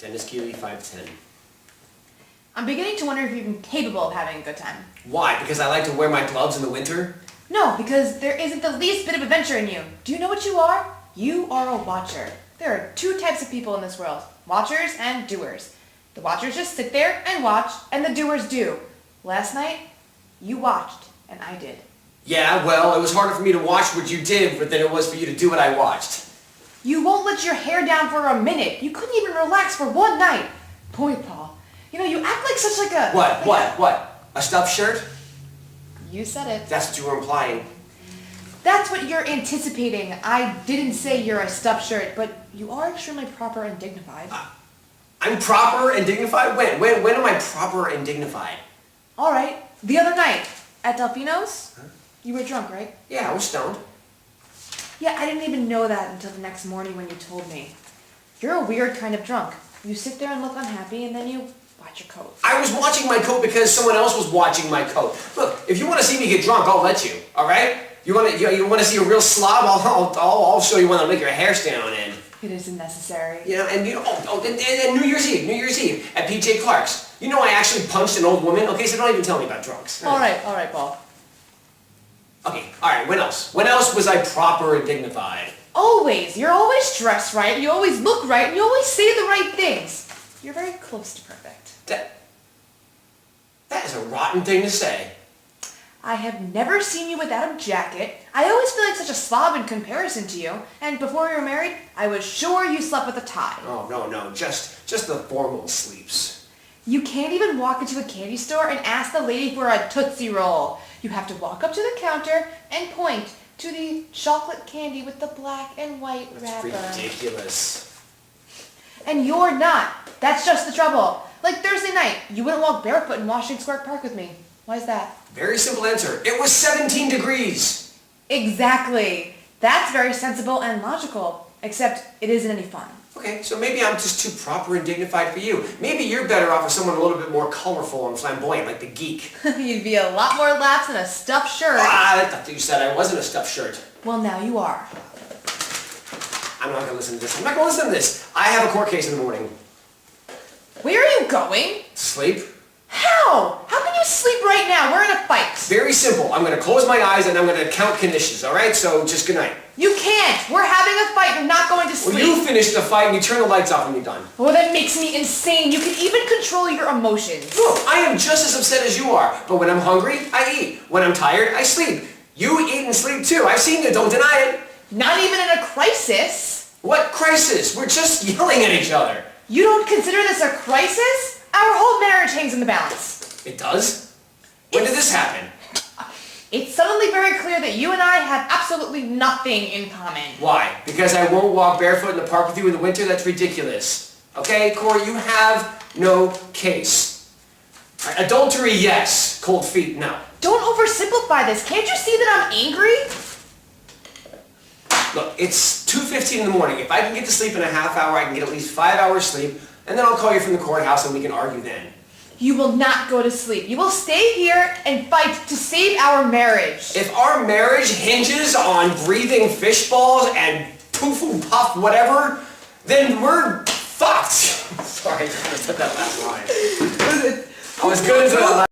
Dennis Keeley, 5'10". I'm beginning to wonder if you're even capable of having a good time. Why? Because I like to wear my gloves in the winter? No, because there isn't the least bit of adventure in you. Do you know what you are? You are a watcher. There are two types of people in this world, watchers and doers. The watchers just sit there and watch, and the doers do. Last night, you watched, and I did. Yeah, well, it was harder for me to watch what you did than it was for you to do what I watched. You won't let your hair down for a minute. You couldn't even relax for one night. Boy, Paul, you know, you act like such like a... What? A stuffed shirt? You said it. That's what you were implying. That's what you're anticipating. I didn't say you're a stuffed shirt, but you are extremely proper and dignified. I'm proper and dignified? When am I proper and dignified? All right, the other night at Delfino's, you were drunk, right? Yeah, I was stoned. Yeah, I didn't even know that until the next morning when you told me. You're a weird kind of drunk. You sit there and look unhappy, and then you watch your coat. I was watching my coat because someone else was watching my coat. Look, if you want to see me get drunk, I'll let you. All right? You want to see a real slob? I'll show you one that'll make your hair stand on end. It isn't necessary. You know, and and New Year's Eve at PJ Clark's. You know, I actually punched an old woman. Okay, so don't even tell me about drunks. All right, Paul. Okay, all right. When else? When else was I proper and dignified? Always. You're always dressed right. You always look right, and you always say the right things. You're very close to perfect. That is a rotten thing to say. I have never seen you without a jacket. I always feel like such a slob in comparison to you. And before you were married, I was sure you slept with a tie. Oh, no. Just the formal sleeps. You can't even walk into a candy store and ask the lady for a Tootsie Roll. You have to walk up to the counter and point to the chocolate candy with the black and white wrapper. That's ridiculous. And you're not. That's just the trouble. Like Thursday night, you wouldn't walk barefoot in Washington Square Park with me. Why is that? Very simple answer. It was 17 degrees. Exactly. That's very sensible and logical. Except it isn't any fun. Okay, so maybe I'm just too proper and dignified for you. Maybe you're better off with someone a little bit more colorful and flamboyant, like the geek. You'd be a lot more laughs in a stuffed shirt. I thought you said I wasn't a stuffed shirt. Well, now you are. I'm not going to listen to this. I have a court case in the morning. Where are you going? Sleep? How? How can you sleep right now? We're in a fight. Very simple. I'm going to close my eyes and I'm going to count conditions, all right? So just good night. You can't. We're having a fight. You're not going to sleep. Well, you finish the fight and you turn the lights off when you're done. Well, that makes me insane. You can even control your emotions. Look, I am just as upset as you are. But when I'm hungry, I eat. When I'm tired, I sleep. You eat and sleep too. I've seen you. Don't deny it. Not even in a crisis. What crisis? We're just yelling at each other. You don't consider this a crisis? Our whole marriage hangs in the balance. It does? When did this happen? It's suddenly very clear that you and I have absolutely nothing in common. Why? Because I won't walk barefoot in the park with you in the winter? That's ridiculous. Okay, Corey, you have no case. All right, adultery, yes. Cold feet, no. Don't oversimplify this. Can't you see that I'm angry? Look, it's 2:15 in the morning. If I can get to sleep in a half hour, I can get at least 5 hours sleep, and then I'll call you from the courthouse and we can argue then. You will not go to sleep. You will stay here and fight to save our marriage. If our marriage hinges on breathing fish balls and poof and puff whatever, then we're fucked. Sorry, I said that last line. I was good until that last